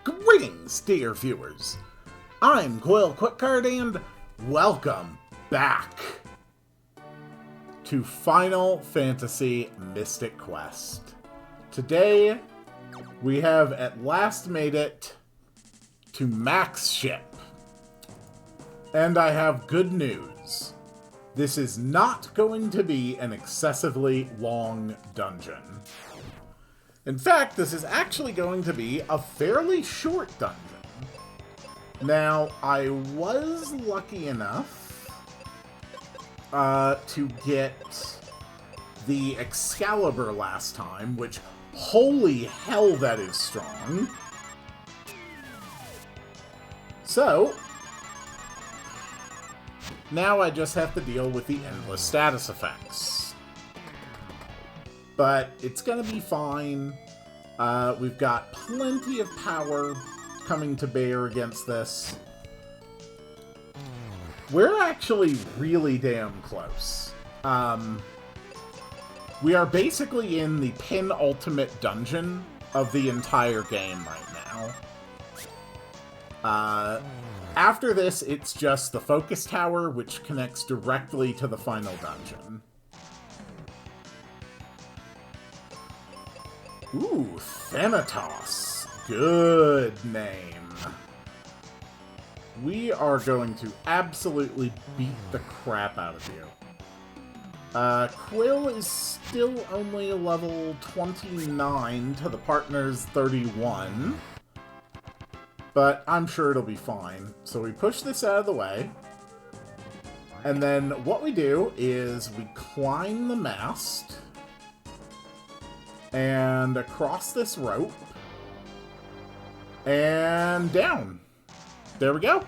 Greetings, dear viewers. I'm Quill Quickcard, and welcome back to Final Fantasy Mystic Quest. Today, we have at last made it to Mac's ship. And I have good news. This is not going to be an excessively long dungeon. In fact, this is actually going to be a fairly short dungeon. Now, I was lucky enough to get the Excalibur last time, which, holy hell, that is strong. So, now I just have to deal with the endless status effects. But it's gonna be fine. We've got plenty of power coming to bear against this. We're actually really damn close. We are basically in the penultimate dungeon of the entire game right now. After this, it's just the focus tower, which connects directly to the final dungeon. Ooh, Thanatos. Good name. We are going to absolutely beat the crap out of you. Quill is still only level 29 to the partner's 31. But I'm sure it'll be fine. So we push this out of the way. And then what we do is we climb the mast. And across this rope. And down. There we go.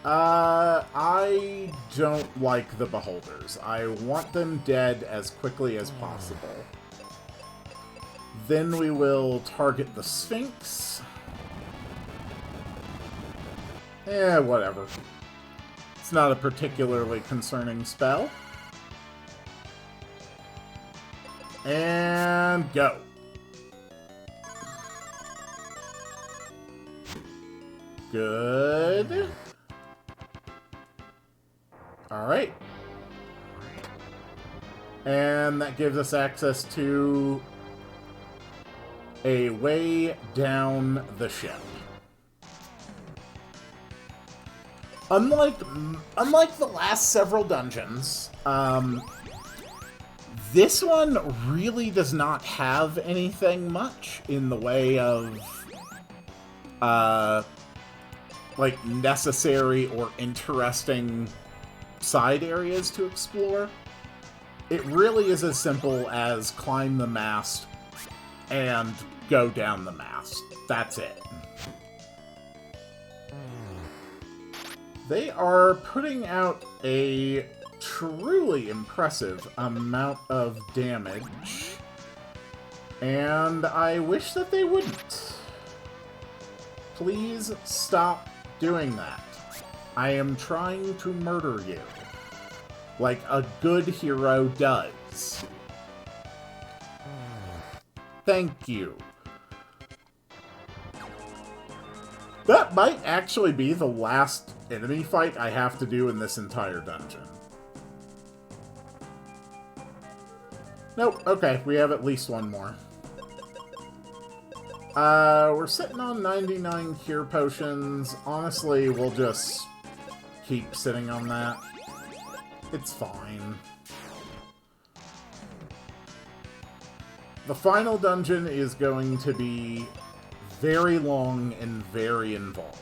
I don't like the beholders. I want them dead as quickly as possible. Then we will target the Sphinx. Whatever. It's not a particularly concerning spell. And go. Good. Alright. And that gives us access to a way down the ship. Unlike the last several dungeons, this one really does not have anything much in the way of, like, necessary or interesting side areas to explore. It really is as simple as climb the mast and go down the mast. That's it. They are putting out a truly impressive amount of damage, and I wish that they wouldn't. Please stop doing that. I am trying to murder you, like a good hero does. Thank you. That might actually be the last enemy fight I have to do in this entire dungeon. Nope, okay, we have at least one more. We're sitting on 99 cure potions. Honestly, we'll just keep sitting on that. It's fine. The final dungeon is going to be very long and very involved.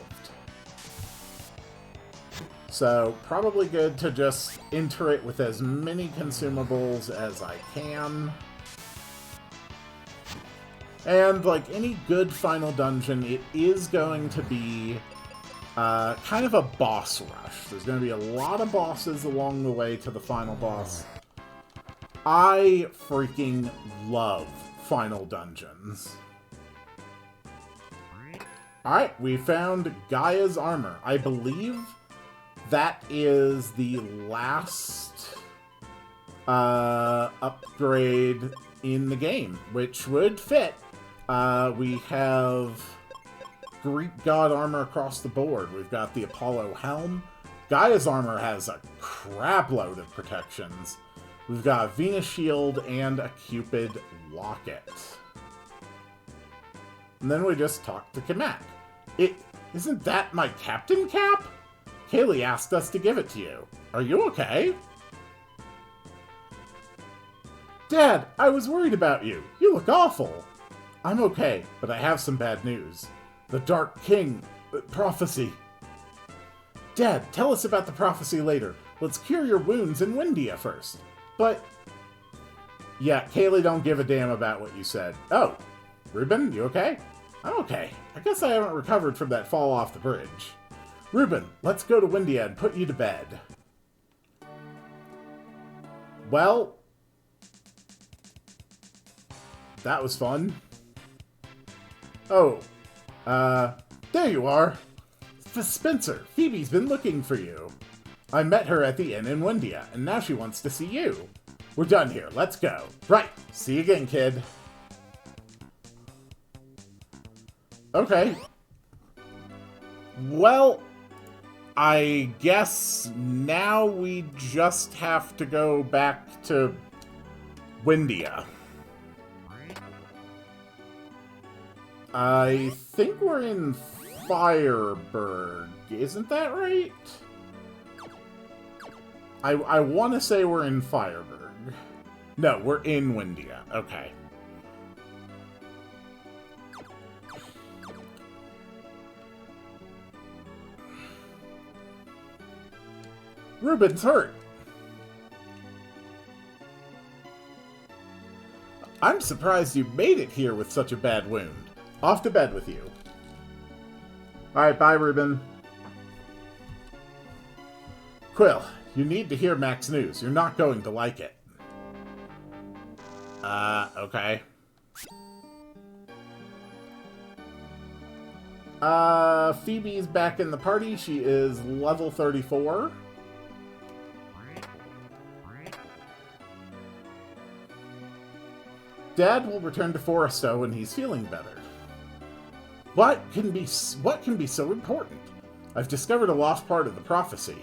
So, probably good to just enter it with as many consumables as I can. And, like any good final dungeon, it is going to be kind of a boss rush. There's going to be a lot of bosses along the way to the final boss. I freaking love final dungeons. Alright, we found Gaia's armor. I believe that is the last upgrade in the game, which would fit We have Greek god armor across the board. We've got the Apollo helm. Gaia's armor has a crap load of protections. We've got a Venus shield and a Cupid locket. And then we just talked to Kamek. Isn't that my captain cap? Kaylee asked us to give it to you. Are you okay? Dad, I was worried about you. You look awful. I'm okay, but I have some bad news. The Dark King... prophecy. Dad, tell us about the prophecy later. Let's cure your wounds in Windia first. But... yeah, Kaylee don't give a damn about what you said. Oh, Ruben, you okay? I'm okay. I guess I haven't recovered from that fall off the bridge. Ruben, let's go to Windia and put you to bed. Well... that was fun. Oh, there you are. Spencer, Phoebe's been looking for you. I met her at the inn in Windia, and now she wants to see you. We're done here, let's go. Right, see you again, kid. Okay. Well, I guess now we just have to go back to Windia. I think we're in Fireburg. Isn't that right? I want to say we're in Fireburg. No, we're in Windia. Okay. Ruben's hurt. I'm surprised you made it here with such a bad wound. Off to bed with you. Alright, bye, Ruben. Quill, you need to hear Mac's news. You're not going to like it. Okay. Phoebe's back in the party. She is level 34. Dad will return to Foresto when he's feeling better. What can be so important? I've discovered a lost part of the prophecy.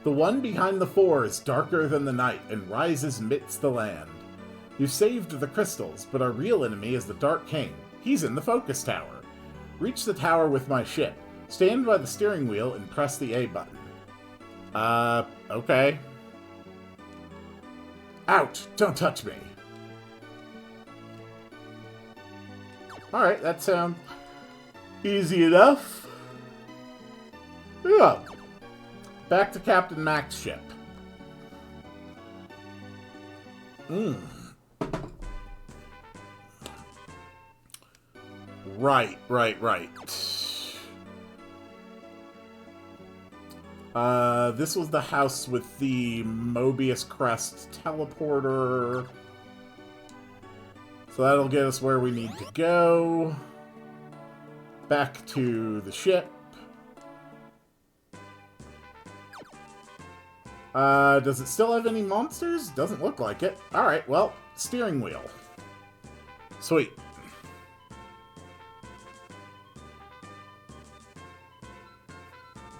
The one behind the four is darker than the night and rises midst the land. You've saved the crystals, but our real enemy is the Dark King. He's in the focus tower. Reach the tower with my ship. Stand by the steering wheel and press the A button. Okay. Ouch! Don't touch me! Alright, that sounds easy enough. Yeah. Back to Captain Mac's ship. Right. This was the house with the Mobius Crest teleporter. So that'll get us where we need to go. Back to the ship. Does it still have any monsters? Doesn't look like it. Alright, well, steering wheel. Sweet.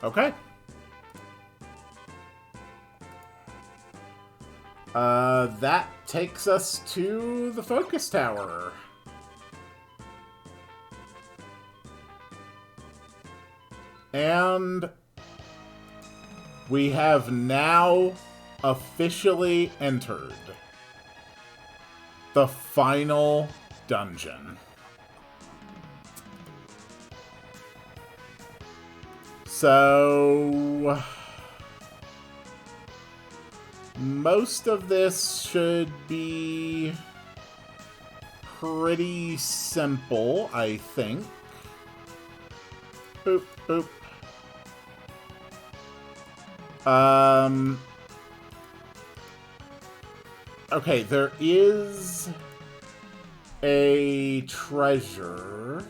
Okay. That takes us to the focus tower. And we have now officially entered the final dungeon. So most of this should be pretty simple, I think. Boop, boop. Okay, there is a treasure.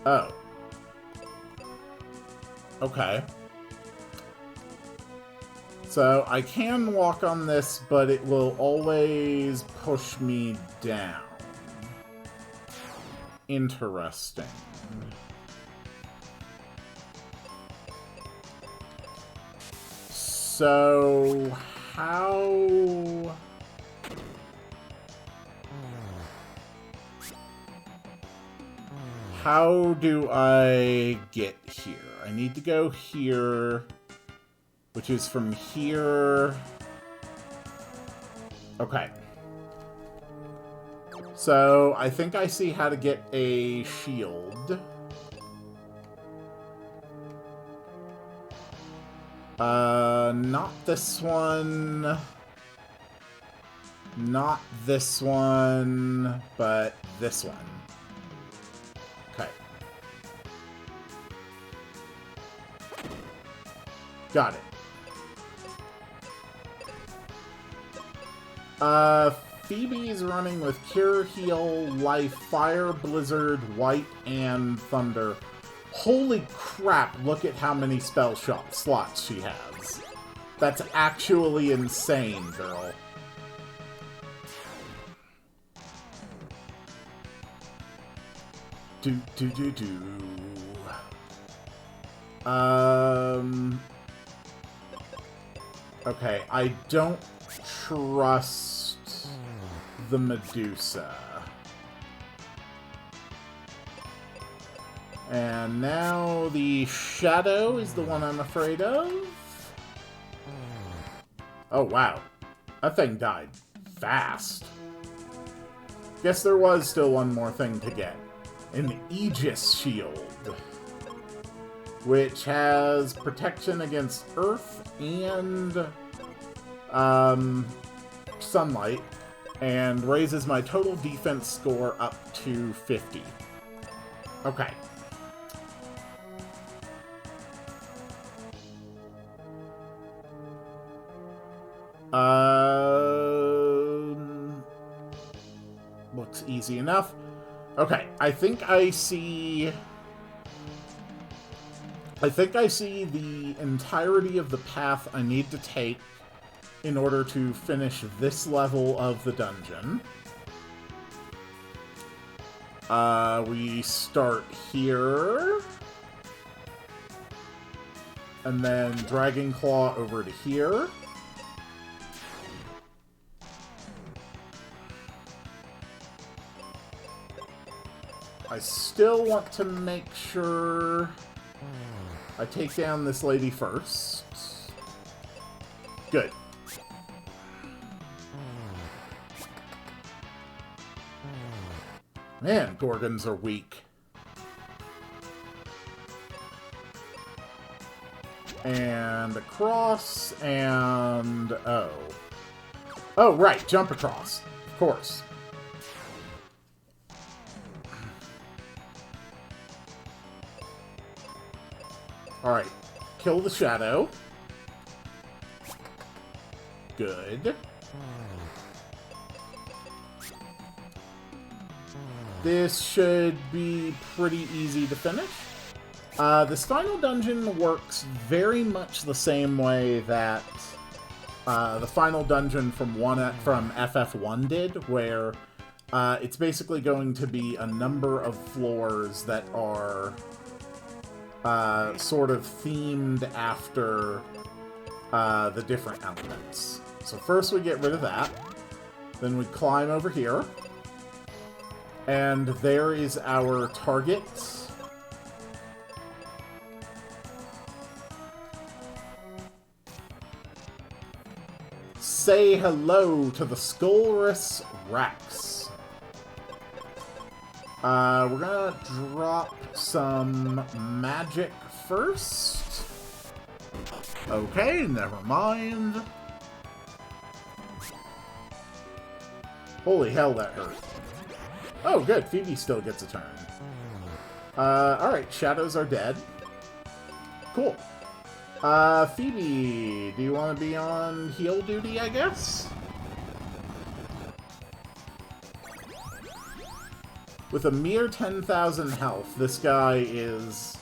Oh. Okay. So I can walk on this, but it will always push me down. Interesting. So, how... How do I get here? I need to go here, which is from here. Okay. So, I think I see how to get a shield. Not this one. Not this one, but this one. Okay. Got it. Phoebe's running with Cure, Heal, Life, Fire, Blizzard, White, and Thunder. Holy crap, look at how many spell slots she has. That's actually insane, girl. Okay, I don't trust the Medusa. And now the Shadow is the one I'm afraid of. Oh, wow. That thing died fast. Guess there was still one more thing to get. An Aegis Shield, which has protection against Earth and sunlight, and raises my total defense score up to 50. Okay. Looks easy enough. Okay, I think I see the entirety of the path I need to take in order to finish this level of the dungeon. We start here, and then Dragon Claw over to here. I still want to make sure I take down this lady first. Good. Man, Gorgons are weak. And across, and... oh. Oh, right, jump across. Of course. Alright, kill the Shadow. Good. This should be pretty easy to finish. This final dungeon works very much the same way that the final dungeon from FF1 did, where it's basically going to be a number of floors that are sort of themed after the different elements. So first we get rid of that, then we climb over here, and there is our target. Say hello to the Skullrus Rex. We're gonna drop some magic first. Okay, never mind. Holy hell, that hurt. Oh, good. Phoebe still gets a turn. Alright, shadows are dead. Cool. Phoebe, do you want to be on heal duty, I guess? With a mere 10,000 health, this guy is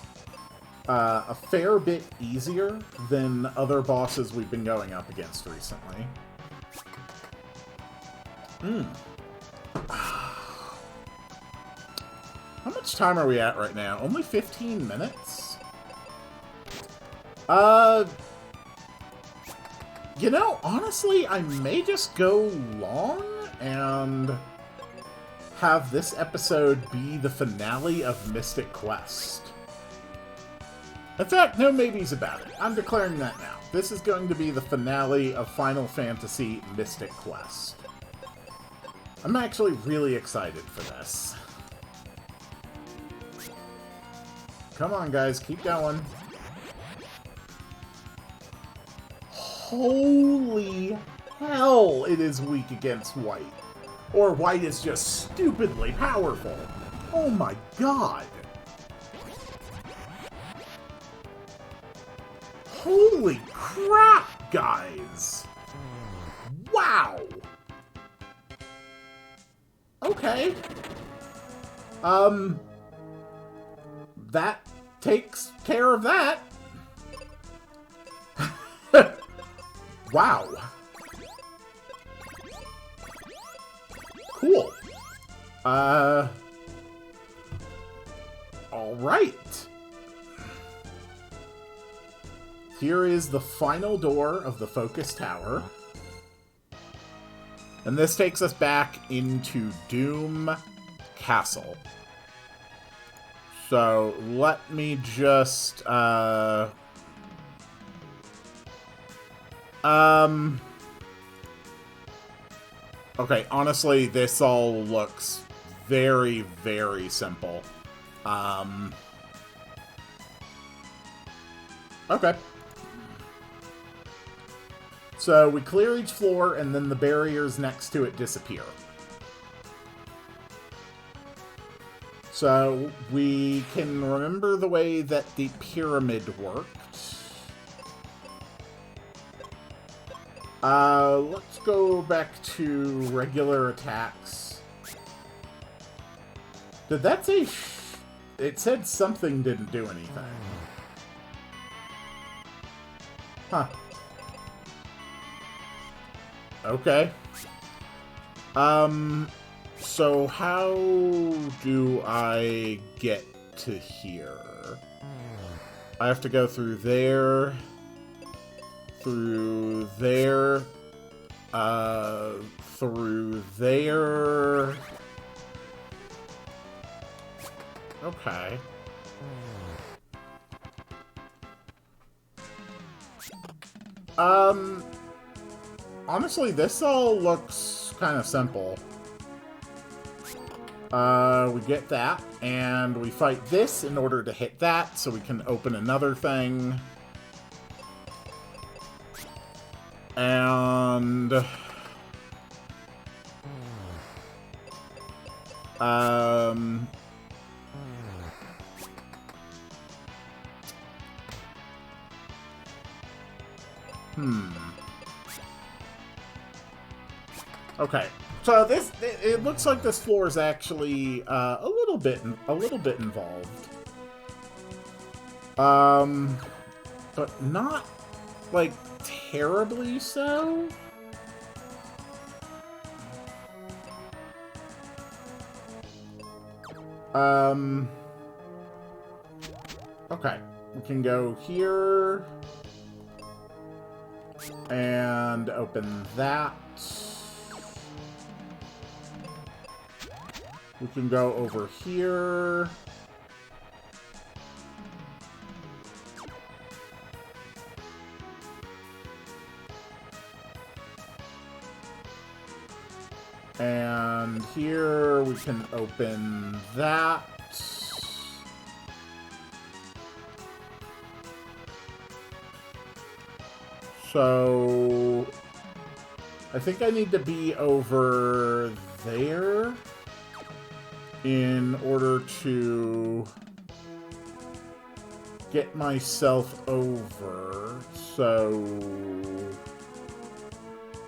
a fair bit easier than other bosses we've been going up against recently. How much time are we at right now? Only 15 minutes? You know, honestly, I may just go long and have this episode be the finale of Mystic Quest. In fact, no maybes about it. I'm declaring that now. This is going to be the finale of Final Fantasy Mystic Quest. I'm actually really excited for this. Come on, guys, keep going. Holy hell, it is weak against white. Or white is just stupidly powerful. Oh my god. Holy crap, guys. Wow. Okay. That takes care of that. Wow. Cool. Alright. Here is the final door of the Focus Tower. And this takes us back into Doom Castle. So, let me just, okay, honestly, this all looks very, very simple. Okay. So, we clear each floor, and then the barriers next to it disappear. So, we can remember the way that the pyramid worked. Let's go back to regular attacks. Did that say it said something didn't do anything. Huh. Okay. So how do I get to here? I have to go through there, through there, through there. Okay. Honestly, this all looks kind of simple. We get that, and we fight this in order to hit that, so we can open another thing. And... Okay, so this, it looks like this floor is actually a little bit involved. But not like terribly so. Okay, we can go here and open that. We can go over here. And here we can open that. So I think I need to be over there in order to get myself over. So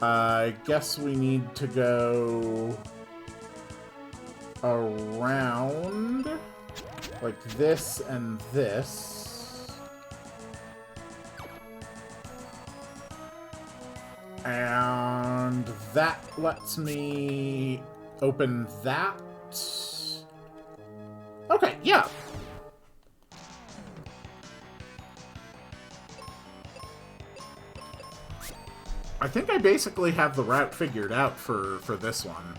I guess we need to go around like this and this. And that lets me open that. Okay, yeah. I think I basically have the route figured out for this one.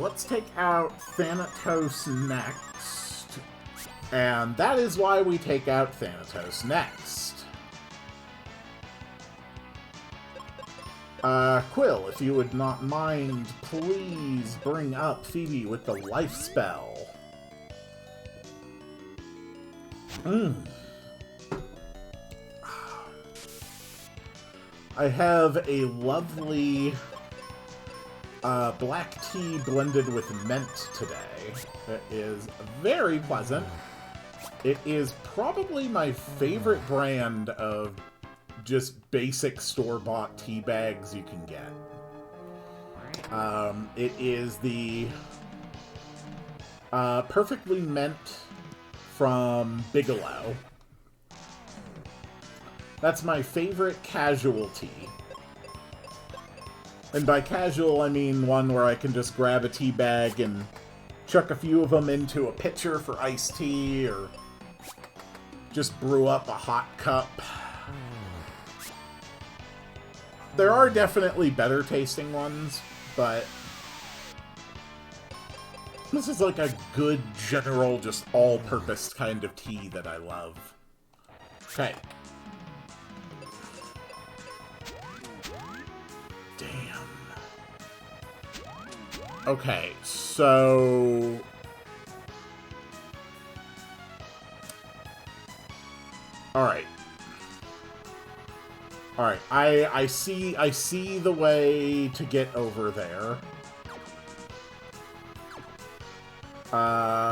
Let's take out Thanatos next. And that is why we take out Thanatos next. Quill, if you would not mind, please bring up Phoebe with the life spell. I have a lovely black tea blended with mint today. It is very pleasant. It is probably my favorite brand of just basic store-bought tea bags you can get. It is the Perfectly Mint from Bigelow. That's my favorite casual tea. And by casual, I mean one where I can just grab a tea bag and chuck a few of them into a pitcher for iced tea, or just brew up a hot cup. There are definitely better tasting ones, but this is like a good, general, just all-purpose kind of tea that I love. Okay. Damn. Okay, so... Alright. Alright, I see the way to get over there.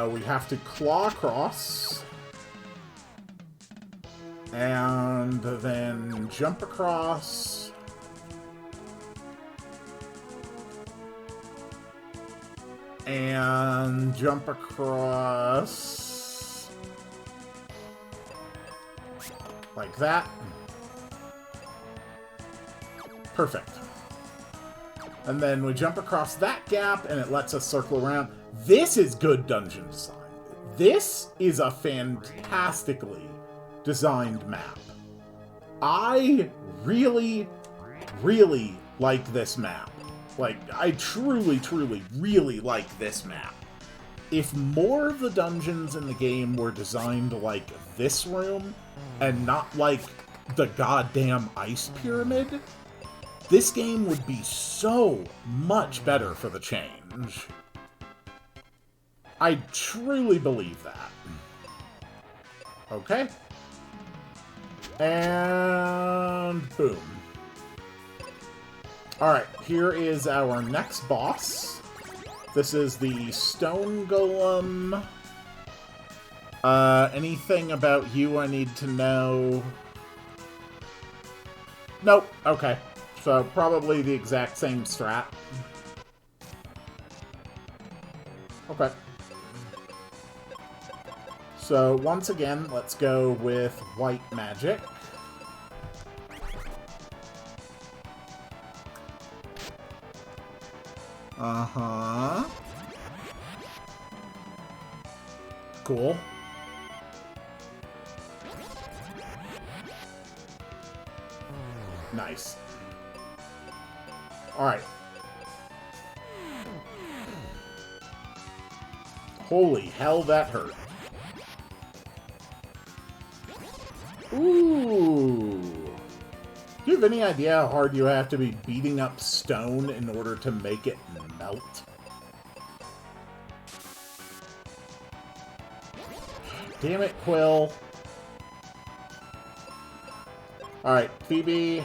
We have to claw across. And then jump across. And jump across. Like that. Perfect. And then we jump across that gap, and it lets us circle around. This is good dungeon design. This is a fantastically designed map. I really, really like this map. Like, I truly, truly, really like this map. If more of the dungeons in the game were designed like this room, and not like the goddamn ice pyramid, this game would be so much better for the change. I truly believe that. Okay. And boom. Alright, here is our next boss. This is the Stone Golem. Anything about you I need to know? Nope, okay. So, probably the exact same strat. Okay. So, once again, let's go with white magic. Uh-huh. Cool. Nice. Alright. Holy hell, that hurt. Ooh. Do you have any idea how hard you have to be beating up stone in order to make it melt? Damn it, Quill. Alright, Phoebe,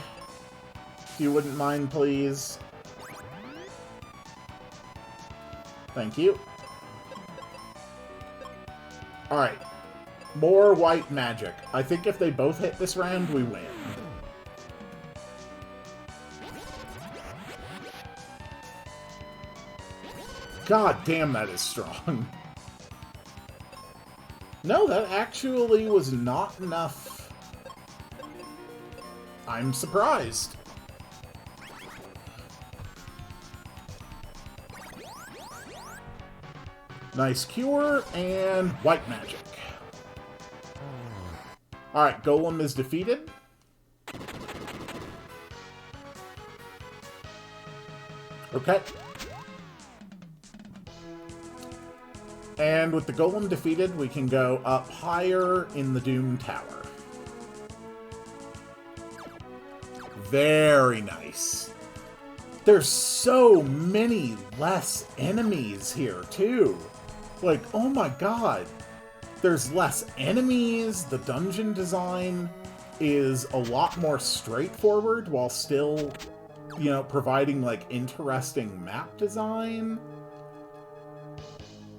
if you wouldn't mind, please. Thank you. Alright. More white magic. I think if they both hit this round, we win. God damn, that is strong. No, that actually was not enough I'm surprised. Nice cure, and white magic. Alright, Golem is defeated. Okay. And with the Golem defeated, we can go up higher in the Doom Tower. Very nice. There's so many less enemies here, too. Like, oh my god. There's less enemies, the dungeon design is a lot more straightforward while still, you know, providing, like, interesting map design.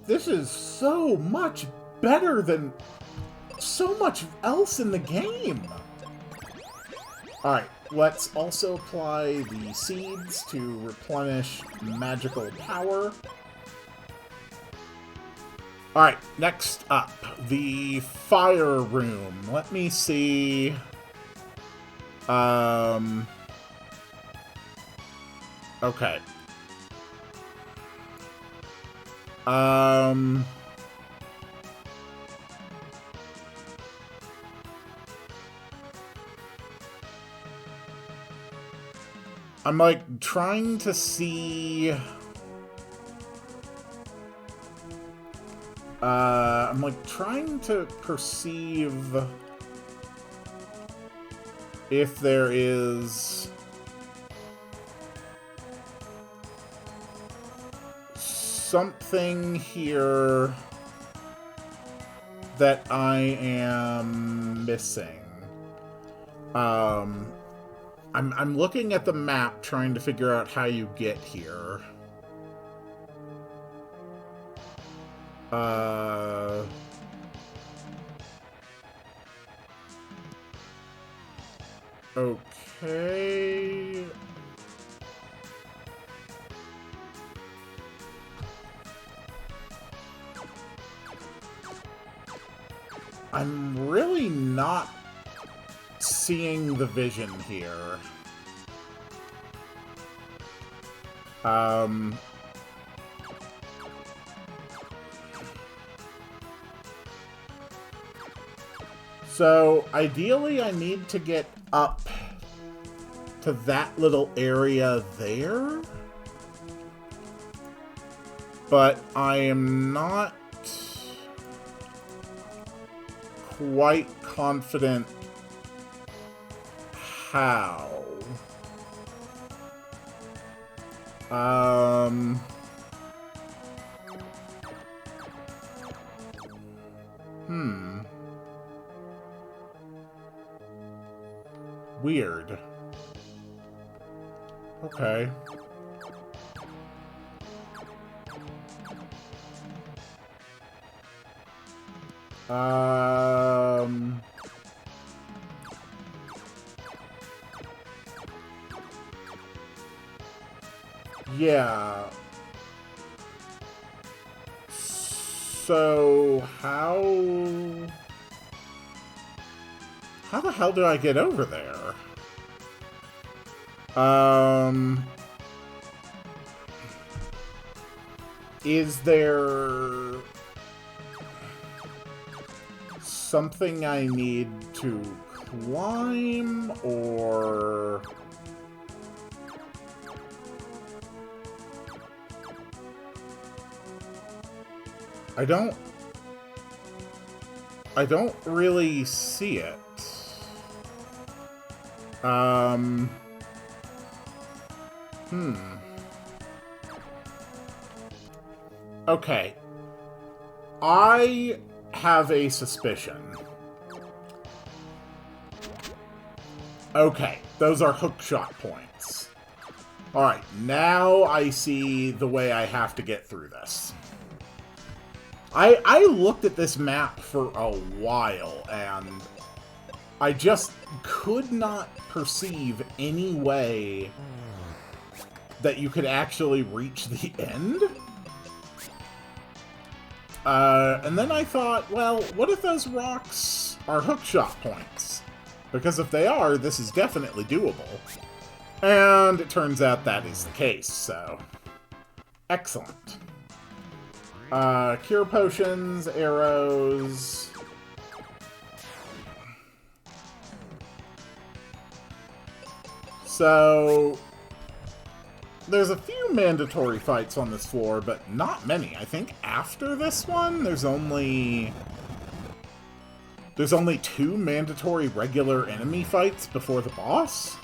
This is so much better than so much else in the game. Alright, let's also apply the seeds to replenish magical power. Alright, next up, the fire room. Let me see. Okay. I'm like trying to see. I'm like trying to perceive if there is something here that I am missing. I'm looking at the map trying to figure out how you get here. Okay. I'm really not seeing the vision here. So, ideally, I need to get up to that little area there. But I am not quite confident how. Weird. Okay. Yeah. So, how the hell do I get over there? Is there something I need to climb, or... I don't really see it. Okay. I have a suspicion. Okay, those are hookshot points. Alright, now I see the way I have to get through this. I looked at this map for a while, and I just could not perceive any way that you could actually reach the end. And then I thought, well, what if those rocks are hookshot points? Because if they are, this is definitely doable. And it turns out that is the case, so... Excellent. Cure potions, arrows... So... There's a few mandatory fights on this floor, but not many. I think after this one, there's only 2 mandatory regular enemy fights before the boss.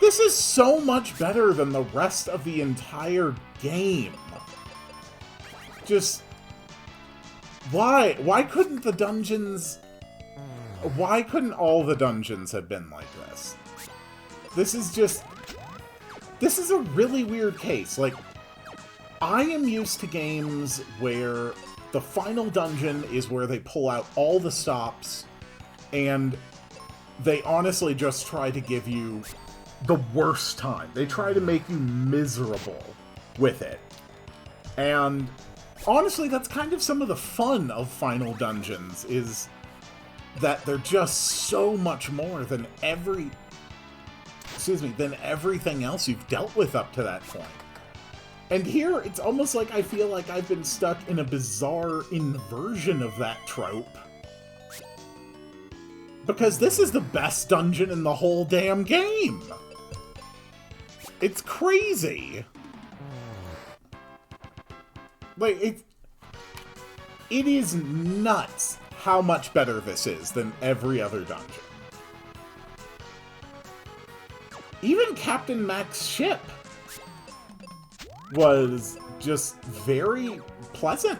This is so much better than the rest of the entire game. Just... Why? Why couldn't the dungeons... Why couldn't all the dungeons have been like this? This is just... This is a really weird case. Like, I am used to games where the final dungeon is where they pull out all the stops, and they honestly just try to give you the worst time. They try to make you miserable with it. And honestly, that's kind of some of the fun of final dungeons, is that they're just so much more than than everything else you've dealt with up to that point. And here, it's almost like I feel like I've been stuck in a bizarre inversion of that trope. Because this is the best dungeon in the whole damn game! It's crazy! Like, it is nuts how much better this is than every other dungeon. Even Captain Mac's ship was just very pleasant.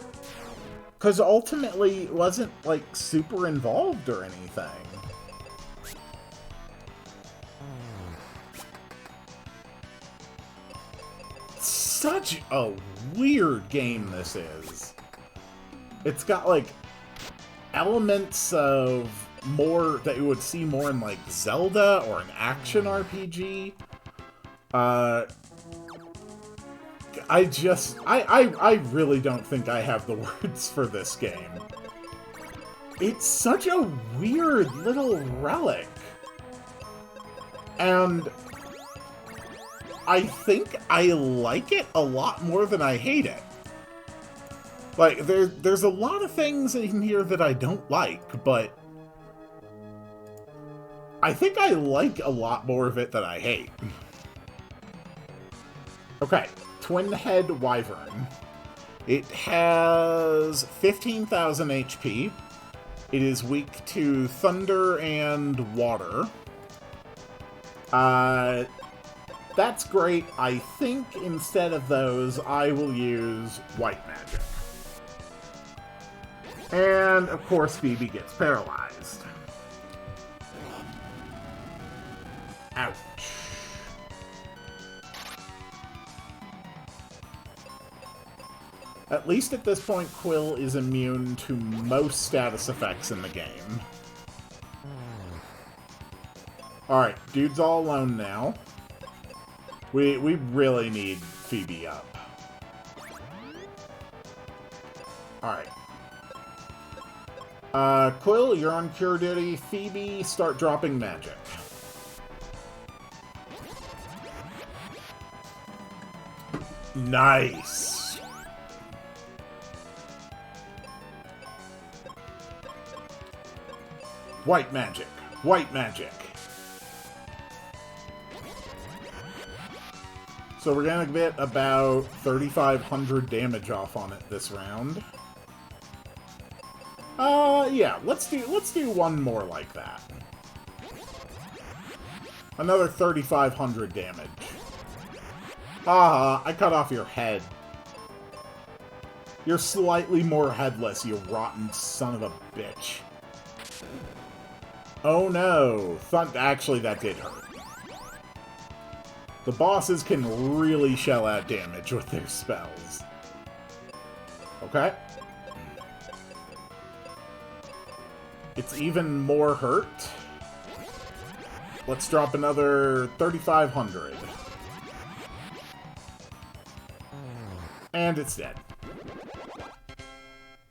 Because ultimately it wasn't, like, super involved or anything. Such a weird game this is. It's got, like, elements of more that you would see more in, like, Zelda or an action RPG. I really don't think I have the words for this game. It's such a weird little relic. And I think I like it a lot more than I hate it. Like, there's a lot of things in here that I don't like, but I think I like a lot more of it than I hate. Okay, Twin Head Wyvern. It has 15,000 HP. It is weak to thunder and water. That's great. I think instead of those, I will use White Magic. And, of course, Phoebe gets paralyzed. Ouch. At least at this point, Quill is immune to most status effects in the game. Alright, dude's all alone now. We really need Phoebe up. Alright. Quill, you're on cure duty. Phoebe, start dropping magic. Nice! White magic. White magic. So we're gonna get about 3,500 damage off on it this round. Yeah, let's do one more like that. Another 3,500 damage. I cut off your head. You're slightly more headless, you rotten son of a bitch. Oh no. Actually, that did hurt. The bosses can really shell out damage with their spells. Okay. It's even more hurt. Let's drop another 3,500. And it's dead.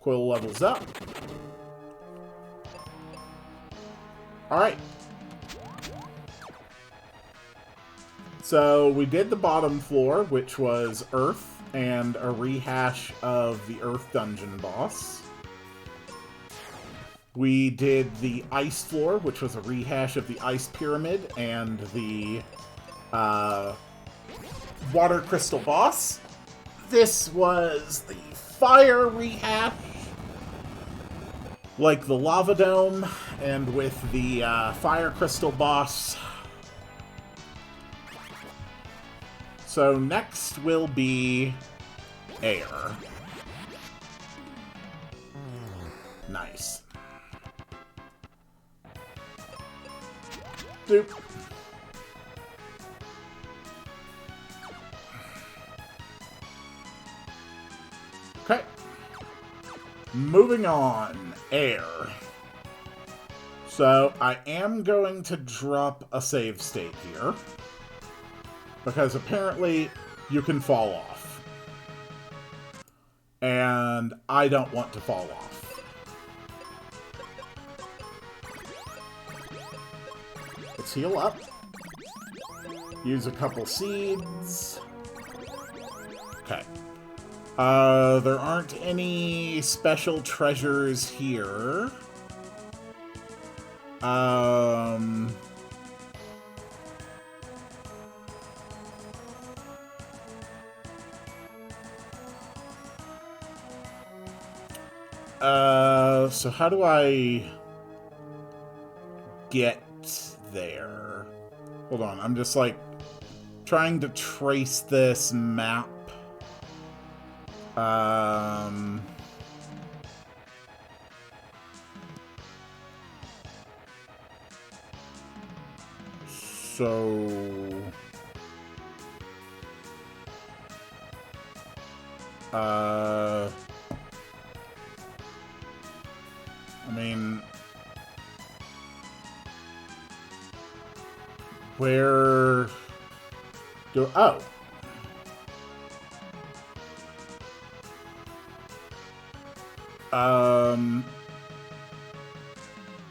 Quill levels up. Alright. So we did the bottom floor, which was Earth, and a rehash of the Earth dungeon boss. We did the ice floor, which was a rehash of the ice pyramid and the water crystal boss. This was the fire rehash, like the lava dome, and with the fire crystal boss. So next will be air. Nice. Doop. Okay. Moving on. Air. So, I am going to drop a save state here. Because apparently, you can fall off. And I don't want to fall off. Let's heal up. Use a couple seeds. Okay. There aren't any special treasures here. So how do I get there? Hold on, I'm just like trying to trace this map. I mean, where do... Oh.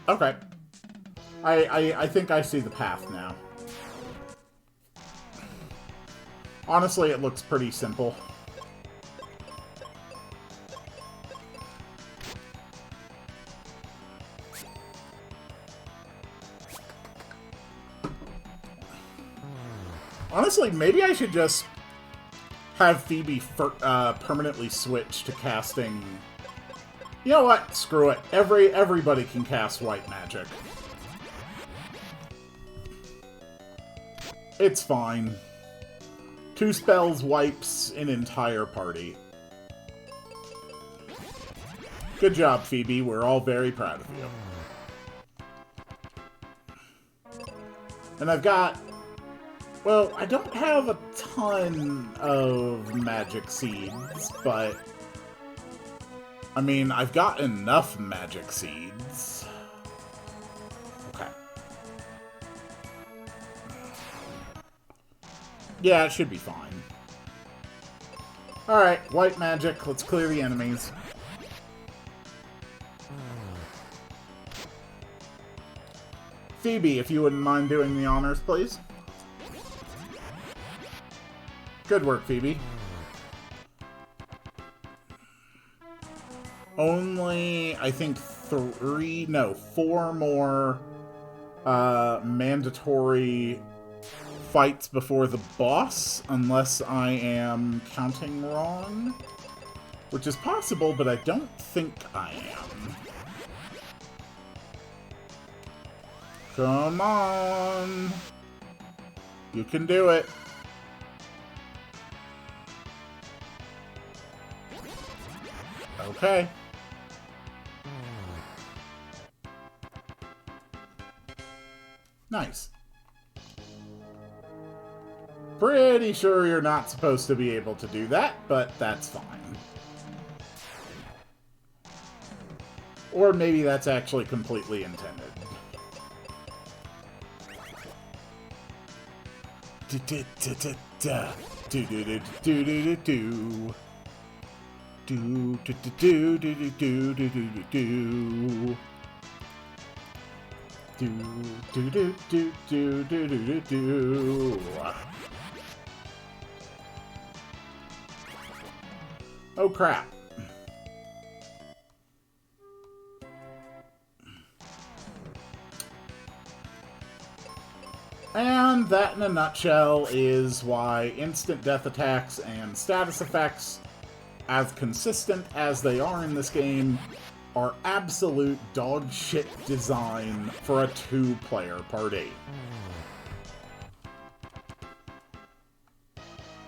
Okay. I think I see the path now. Honestly, it looks pretty simple. Honestly, maybe I should just have Phoebe permanently switch to casting... You know what? Screw it. Everybody can cast white magic. It's fine. 2 spells wipes an entire party. Good job, Phoebe. We're all very proud of you. And I've got... Well, I don't have a ton of magic seeds, but... I mean, I've got enough magic seeds. Okay. Yeah, it should be fine. Alright, white magic. Let's clear the enemies. Phoebe, if you wouldn't mind doing the honors, please. Good work, Phoebe. Only, I think, 4 more mandatory fights before the boss, unless I am counting wrong. Which is possible, but I don't think I am. Come on! You can do it! Okay. Nice. Pretty sure you're not supposed to be able to do that, but that's fine. Or maybe that's actually completely intended. do do do do do do do do. Oh crap. And that in a nutshell is why instant death attacks and status effects, as consistent as they are in this game, are absolute dog shit design for a two-player party.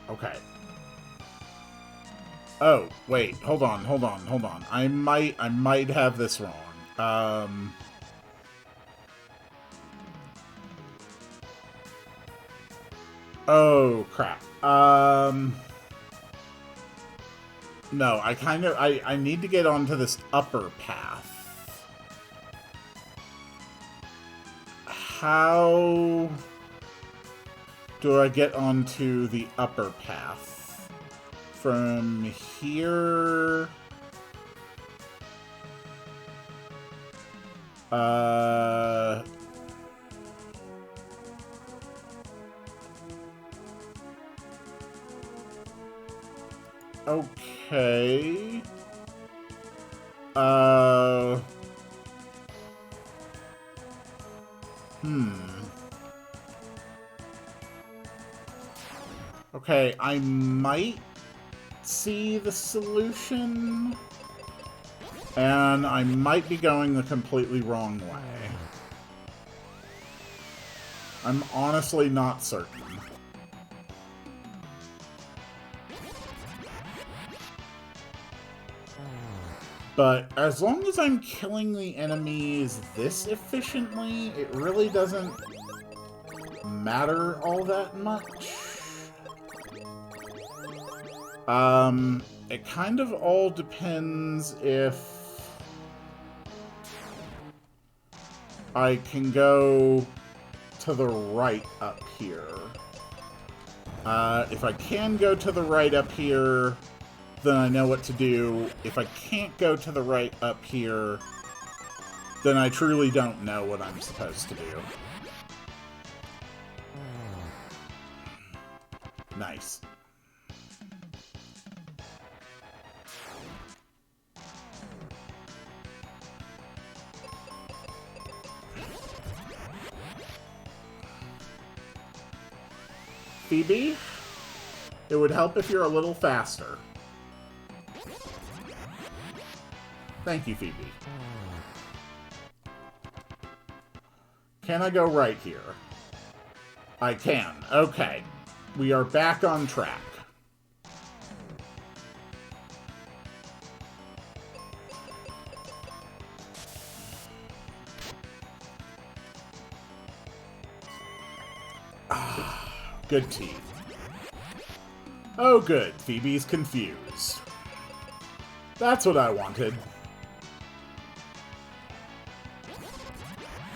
Okay. Oh, wait, hold on. I might have this wrong. Oh, crap. No, I need to get onto this upper path. How do I get onto the upper path? From here... Okay. Okay, I might see the solution. And I might be going the completely wrong way. I'm honestly not certain. But as long as I'm killing the enemies this efficiently, it really doesn't matter all that much. It kind of all depends if I can go to the right up here. If I can go to the right up here, then I know what to do. If I can't go to the right up here, then I truly don't know what I'm supposed to do. Nice. Phoebe, it would help if you're a little faster. Thank you, Phoebe. Can I go right here? I can. Okay. We are back on track. Good teeth. Oh, good. Phoebe's confused. That's what I wanted.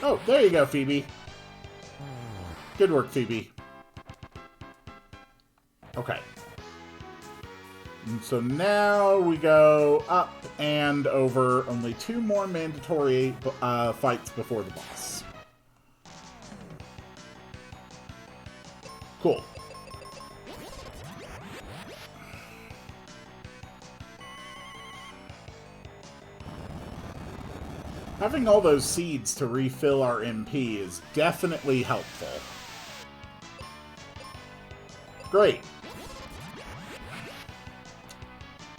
Oh, there you go, Phoebe. Good work, Phoebe. Okay. And so now we go up and over. Only 2 more mandatory fights before the boss. Cool. Having all those seeds to refill our MP is definitely helpful. Great.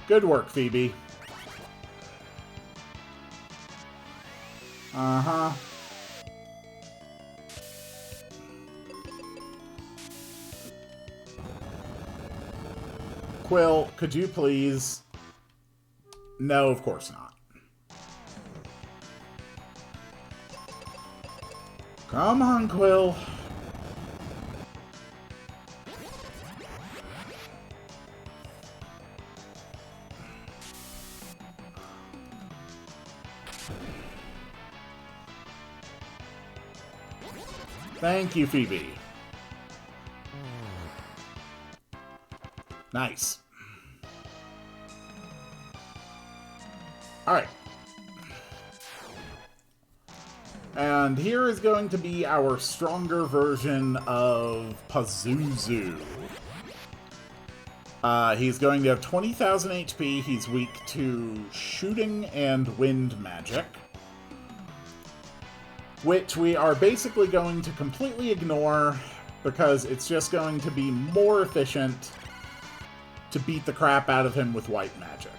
Good work, Phoebe. Uh-huh. Quill, could you please? No, of course not. Come on, Quill. Thank you, Phoebe. Nice. Alright. And here is going to be our stronger version of Pazuzu. He's going to have 20,000 HP. He's weak to shooting and wind magic, which we are basically going to completely ignore because it's just going to be more efficient to beat the crap out of him with white magic.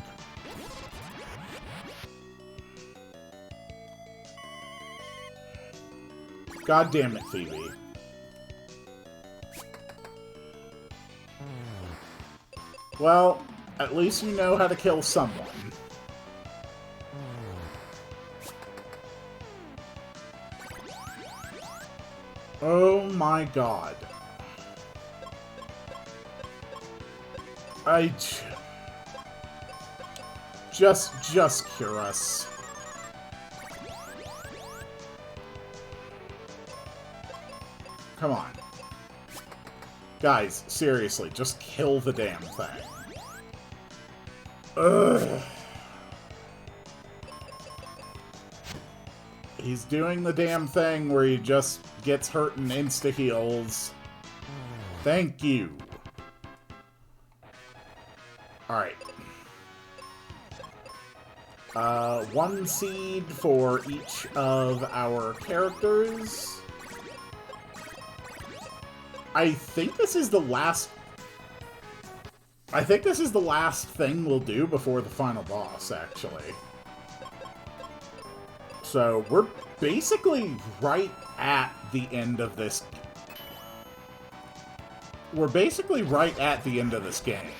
God damn it, Phoebe. Well, at least you know how to kill someone. Oh my god. Just cure us. Come on. Guys, seriously, just kill the damn thing. Ugh. He's doing the damn thing where he just gets hurt and insta-heals. Thank you. Alright. 1 seed for each of our characters. I think this is the last thing we'll do before the final boss, actually. So, we're basically right at the end of this... We're basically right at the end of this game.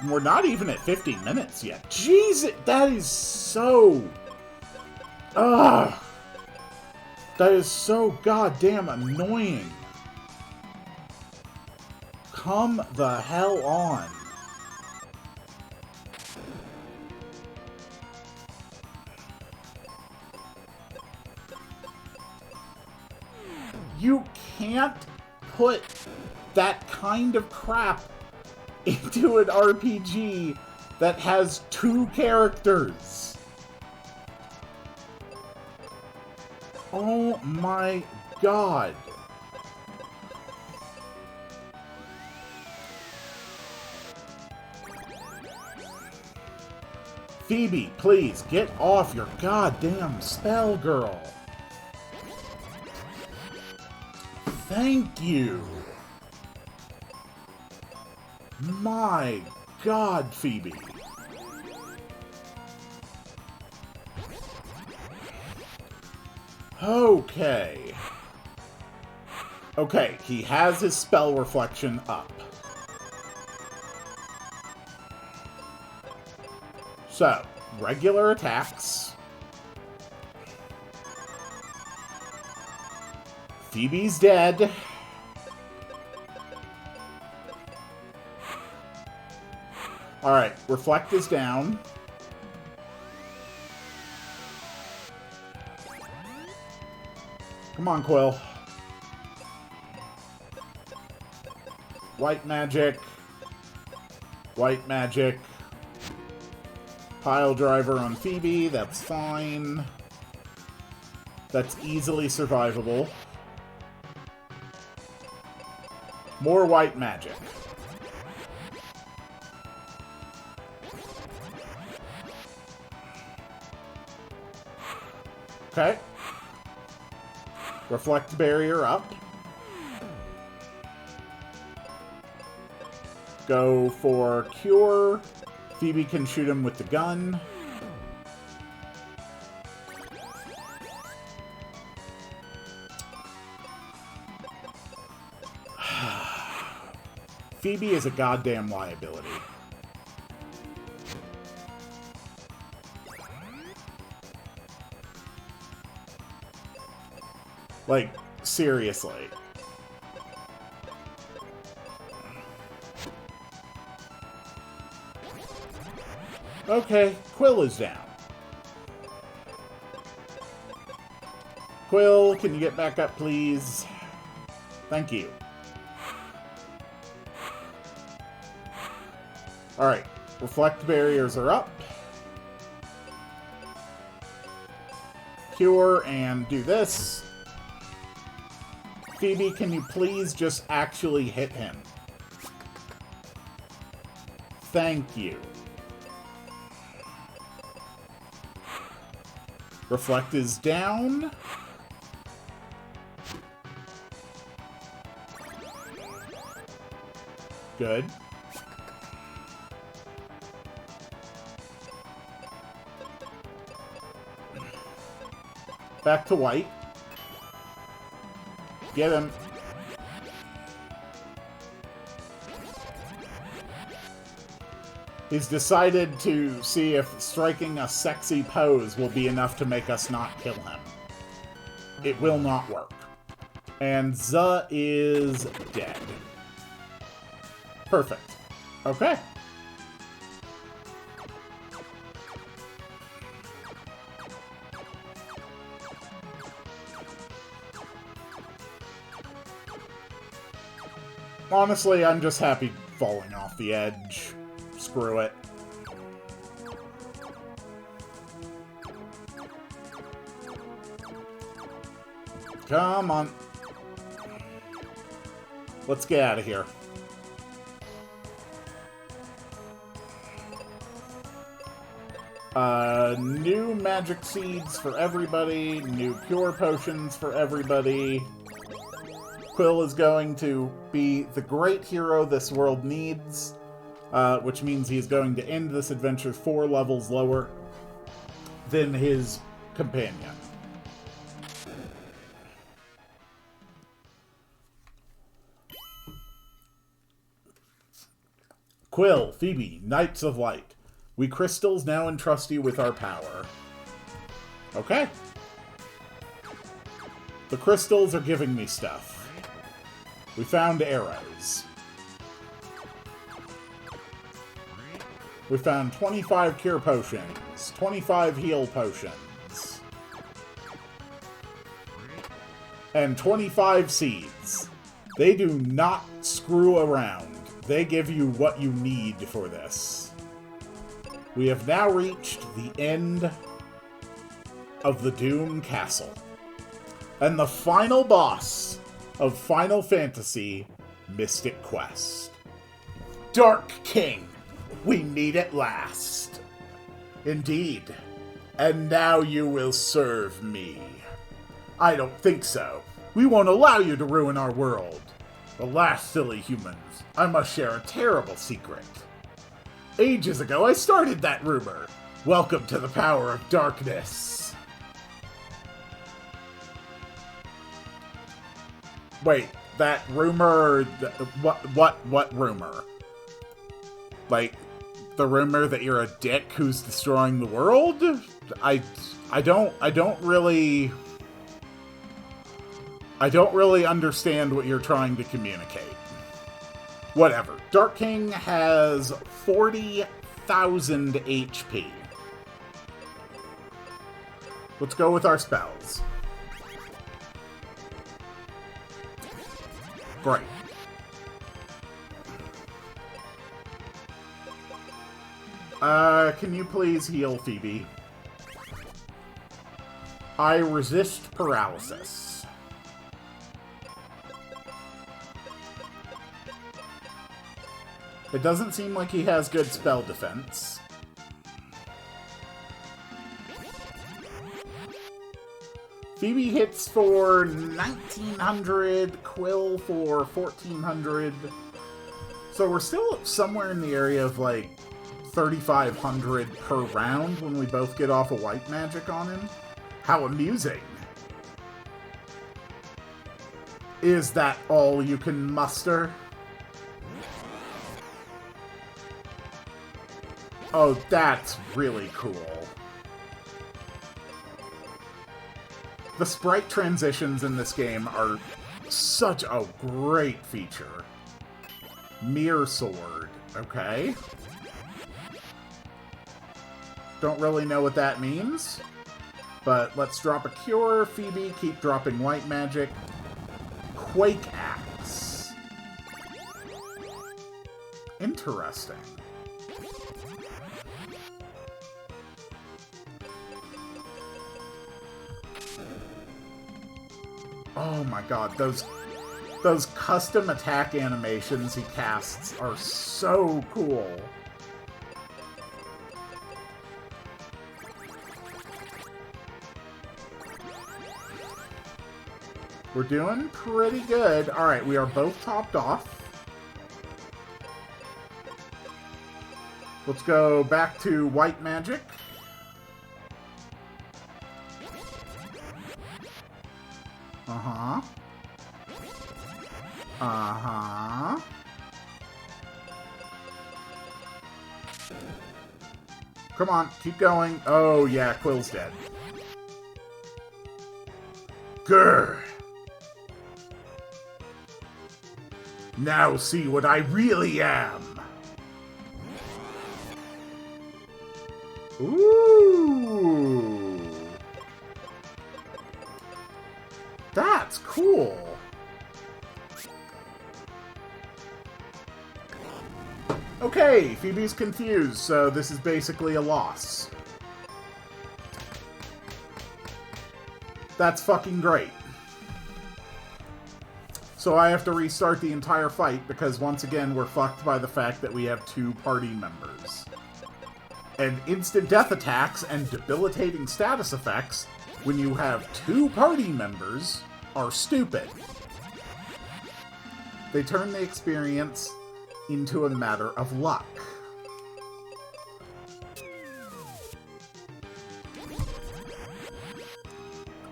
We're not even at 50 minutes yet. Jeez, that is so... Ugh! That is so goddamn annoying. Come the hell on. You can't put that kind of crap into an RPG that has 2 characters. Oh my god. Phoebe, please, get off your goddamn spell, girl. Thank you. My god, Phoebe. Okay. Okay, he has his spell reflection up. So, regular attacks. Phoebe's dead. Alright, reflect is down. Come on, Quill. White magic. White magic. Pile driver on Phoebe, that's fine. That's easily survivable. More white magic. Okay. Reflect barrier up. Go for cure. Phoebe can shoot him with the gun. Phoebe is a goddamn liability. Like, seriously. Okay, Quill is down. Quill, can you get back up, please? Thank you. Alright, Reflect barriers are up. Cure and do this. Phoebe, can you please just actually hit him? Thank you. Reflect is down. Good. Back to white. Get him. He's decided to see if striking a sexy pose will be enough to make us not kill him. It will not work. And Zuh is dead. Perfect. Okay. Honestly, I'm just happy falling off the edge. Screw it. Come on. Let's get out of here. New magic seeds for everybody. New pure potions for everybody. Quill is going to be the great hero this world needs, which means he's going to end this adventure 4 levels lower than his companion. Quill, Phoebe, Knights of Light. We crystals now entrust you with our power. Okay. The crystals are giving me stuff. We found arrows. We found 25 cure potions, 25 heal potions, and 25 seeds. They do not screw around. They give you what you need for this. We have now reached the end of the Doom Castle. And the final boss of Final Fantasy Mystic Quest. Dark King, we meet at last. Indeed. And now you will serve me. I don't think so. We won't allow you to ruin our world. Alas, silly humans, I must share a terrible secret. Ages ago, I started that rumor. Welcome to the power of darkness. Wait, that rumor... What rumor? Like, the rumor that you're a dick who's destroying the world? I don't really understand what you're trying to communicate. Whatever. Dark King has 40,000 HP. Let's go with our spells. Great. Can you please heal Phoebe? I resist paralysis. It doesn't seem like he has good spell defense. Phoebe hits for 1,900, Quill for 1,400. So we're still somewhere in the area of like 3,500 per round when we both get off a white magic on him. How amusing. Is that all you can muster? Oh, that's really cool. The sprite transitions in this game are such a great feature. Mirror Sword, okay. Don't really know what that means, but let's drop a Cure. Phoebe, keep dropping white magic. Quake Axe. Interesting. Oh my god, those custom attack animations he casts are so cool. We're doing pretty good. Alright, we are both topped off. Let's go back to white magic. Uh-huh. Uh-huh. Come on, keep going. Oh, yeah, Quill's dead. Grr. Now see what I really am. Ooh. That's cool. Okay, Phoebe's confused, so this is basically a loss. That's fucking great. So I have to restart the entire fight because once again we're fucked by the fact that we have 2 party members. And instant death attacks and debilitating status effects when you have 2 party members are stupid. They turn the experience into a matter of luck.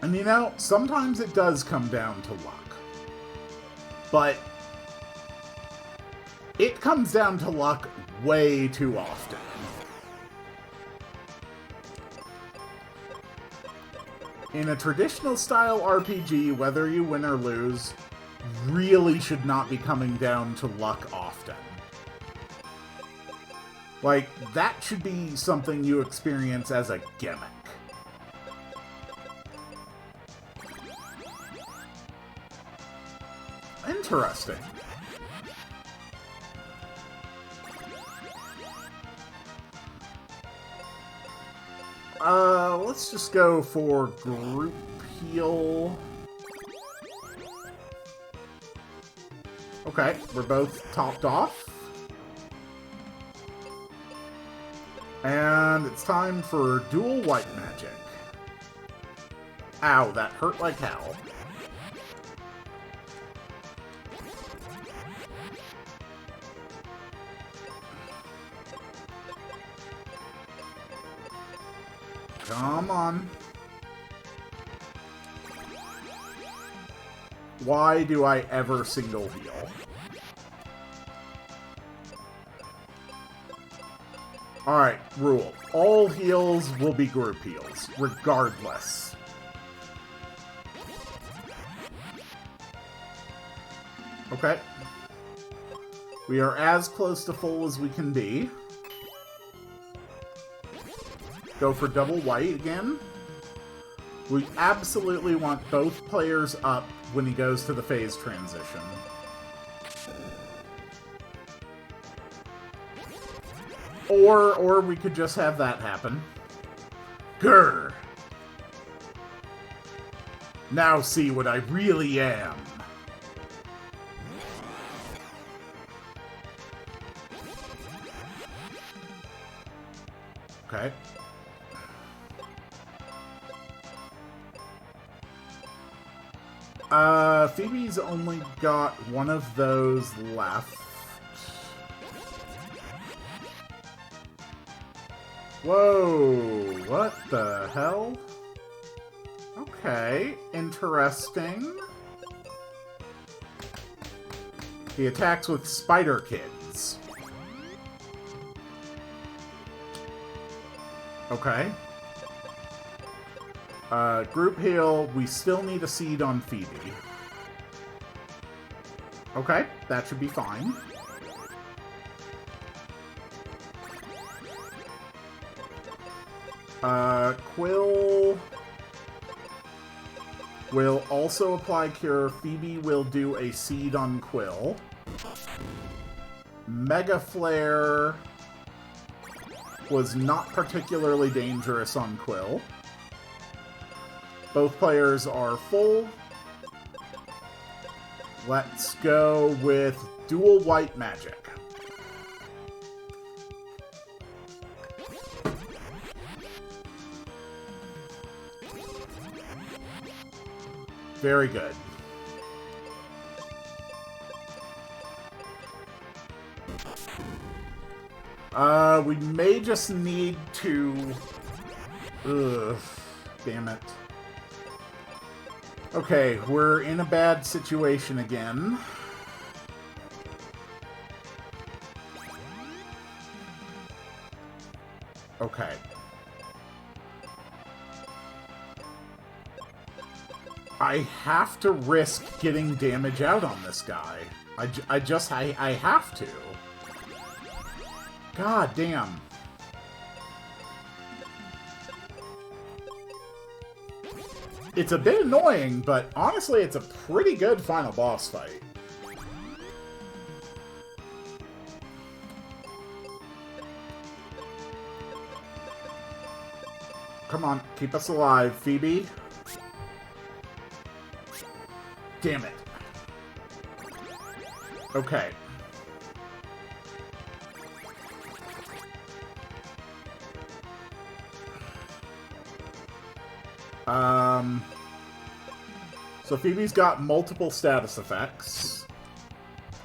And you know, sometimes it does come down to luck. But it comes down to luck way too often. In a traditional style RPG, whether you win or lose really should not be coming down to luck often. Like, that should be something you experience as a gimmick. Interesting. Let's just go for group heal. Okay, we're both topped off. And it's time for dual white magic. Ow, that hurt like hell. Come on. Why do I ever single heal? Alright, rule. All heals will be group heals, regardless. Okay. We are as close to full as we can be. Go for double white again. We absolutely want both players up when he goes to the phase transition. Or we could just have that happen. Grr! Now see what I really am. Okay. Phoebe's only got one of those left. Whoa, what the hell? Okay, interesting. He attacks with spider kids. Okay. Group heal, we still need a seed on Phoebe. Okay, that should be fine. Quill will also apply Cure. Phoebe will do a seed on Quill. Mega Flare was not particularly dangerous on Quill. Both players are full. Let's go with dual white magic. Very good. We may just need to... Ugh, damn it. Okay, we're in a bad situation again. Okay. I have to risk getting damage out on this guy. I have to. God damn. It's a bit annoying, but honestly, it's a pretty good final boss fight. Come on, keep us alive, Phoebe. Damn it. Okay. So Phoebe's got multiple status effects.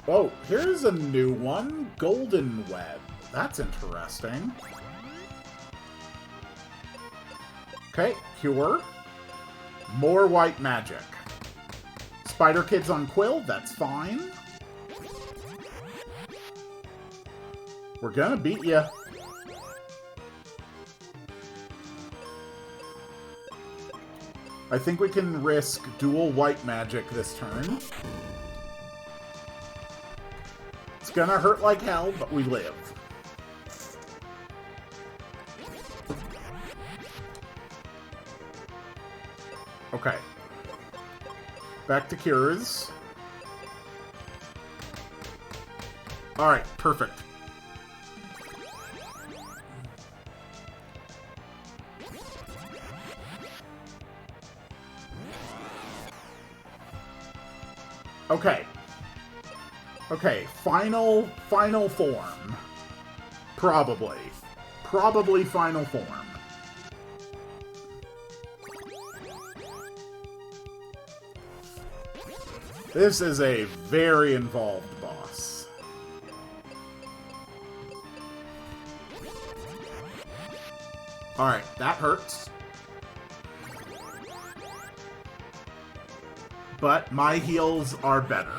Oh, here's a new one. Golden Web. That's interesting. Okay, Cure. More white magic. Spider Kids on Quill, that's fine. We're gonna beat ya. I think we can risk dual white magic this turn. It's gonna hurt like hell, but we live. Okay. Back to cures. Alright, perfect. Okay. Okay, final form. Probably. Probably final form. This is a very involved boss. Alright, that hurts. But my heals are better.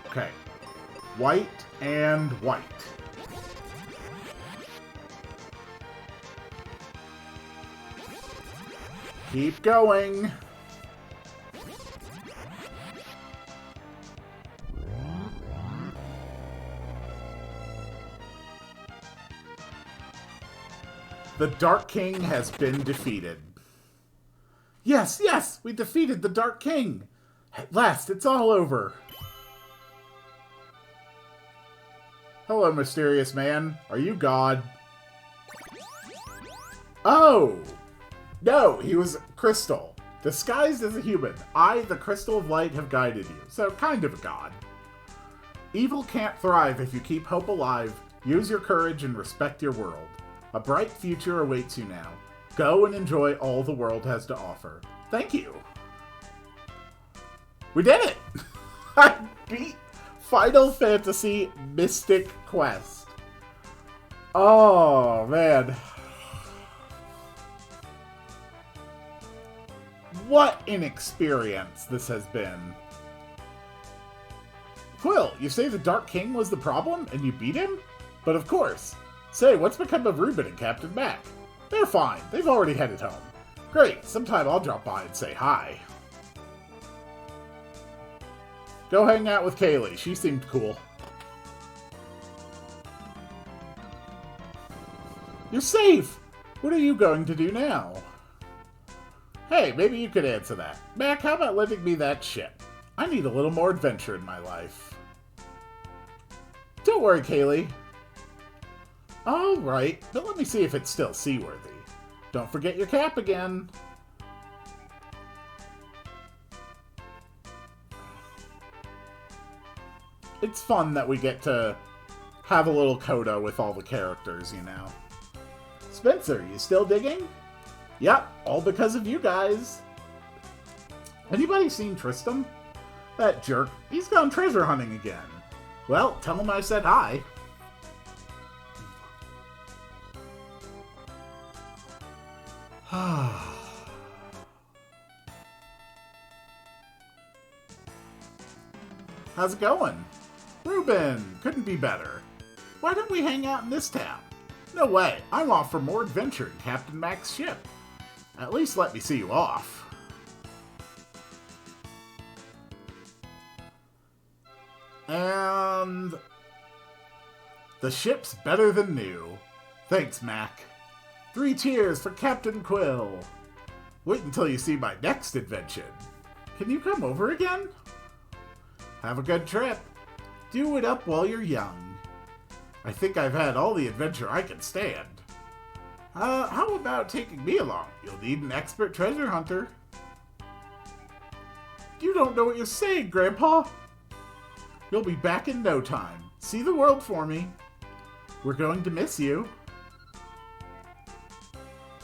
Okay. White and white. Keep going. The Dark King has been defeated. Yes, yes! We defeated the Dark King! At last, it's all over! Hello, mysterious man. Are you God? Oh! No, he was Crystal. Disguised as a human, I, the Crystal of Light, have guided you. So, kind of a god. Evil can't thrive if you keep hope alive, use your courage, and respect your world. A bright future awaits you now. Go and enjoy all the world has to offer. Thank you. We did it! I beat Final Fantasy Mystic Quest. Oh, man. What an experience this has been. Quill, you say the Dark King was the problem and you beat him? But of course. Say, what's become of Ruben and Captain Mac? They're fine. They've already headed home. Great. Sometime I'll drop by and say hi. Go hang out with Kaylee. She seemed cool. You're safe! What are you going to do now? Hey, maybe you could answer that. Mac, how about lending me that ship? I need a little more adventure in my life. Don't worry, Kaylee. Alright, but let me see if it's still seaworthy. Don't forget your cap again. it's fun that we get to have a little coda with all the characters, you know. Spencer, you still digging? Yep, all because of you guys. Anybody seen Tristram? That jerk, he's gone treasure hunting again. Well, tell him I said hi. How's it going? Reuben, couldn't be better. Why don't we hang out in this town? No way, I'm off for more adventure in Captain Mac's ship. At least let me see you off. And the ship's better than new. Thanks, Mac. 3 cheers for Captain Quill. Wait until you see my next invention. Can you come over again? Have a good trip. Do it up while you're young. I think I've had all the adventure I can stand. How about taking me along? You'll need an expert treasure hunter. You don't know what you're saying, Grandpa. You'll be back in no time. See the world for me. We're going to miss you.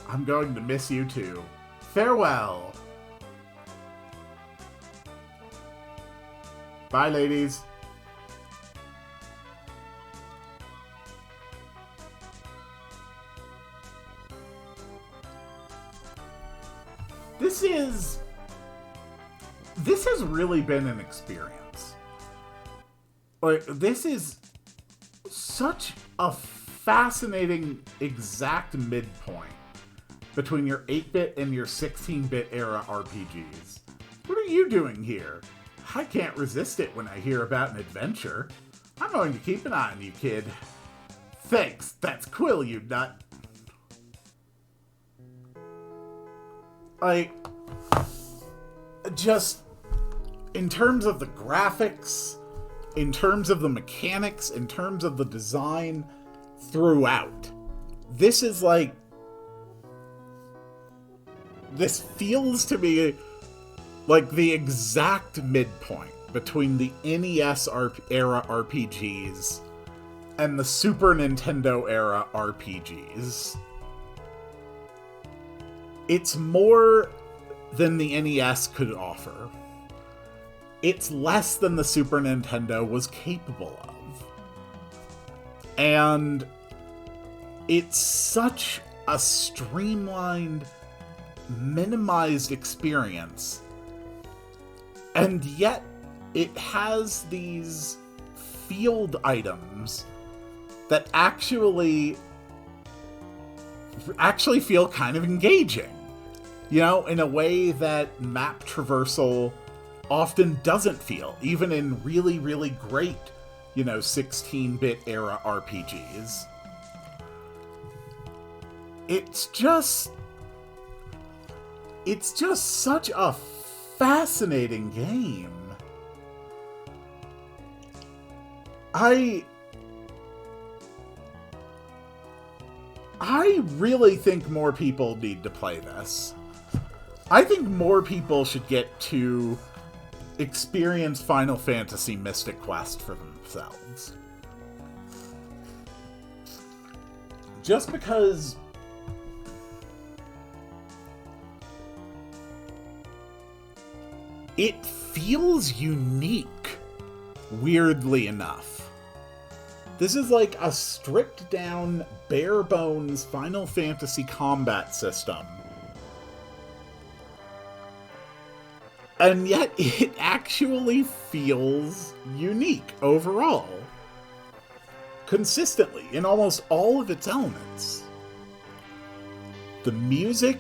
I'm going to miss you too. Farewell. Bye, ladies. This has really been an experience. Like, this is such a fascinating exact midpoint between your 8-bit and your 16-bit era RPGs. What are you doing here? I can't resist it when I hear about an adventure. I'm going to keep an eye on you, kid. Thanks, that's Quill, you nut. Just, in terms of the graphics, in terms of the mechanics, in terms of the design, throughout, this is like, this feels to me like the exact midpoint between the NES era RPGs and the Super Nintendo era RPGs. It's more than the NES could offer. It's less than the Super Nintendo was capable of. And it's such a streamlined, minimized experience. And yet, it has these field items that actually feel kind of engaging. You know, in a way that map traversal often doesn't feel, even in really, really great, 16-bit era RPGs. It's just such a fascinating game. I really think more people need to play this. I think more people should get to experience Final Fantasy Mystic Quest for themselves. Just because it feels unique, weirdly enough. This is like a stripped down, bare bones Final Fantasy combat system. And yet it actually feels unique overall. Consistently, in almost all of its elements. The music,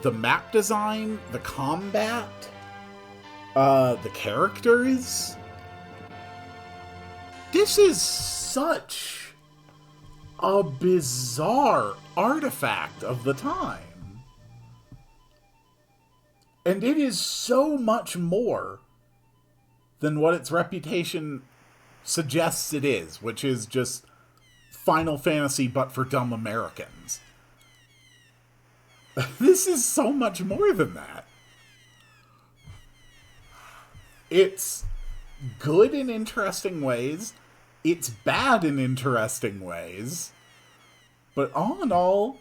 the map design, the combat, the characters. This is such a bizarre artifact of the time. And it is so much more than what its reputation suggests it is, which is just Final Fantasy but for dumb Americans. This is so much more than that. It's good in interesting ways. It's bad in interesting ways. But all in all,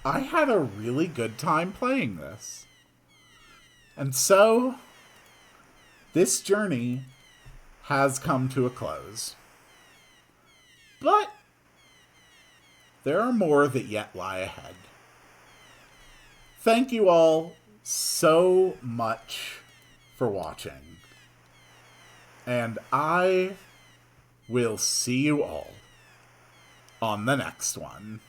I had a really good time playing this. And so, this journey has come to a close. But there are more that yet lie ahead. Thank you all so much for watching. And I will see you all on the next one.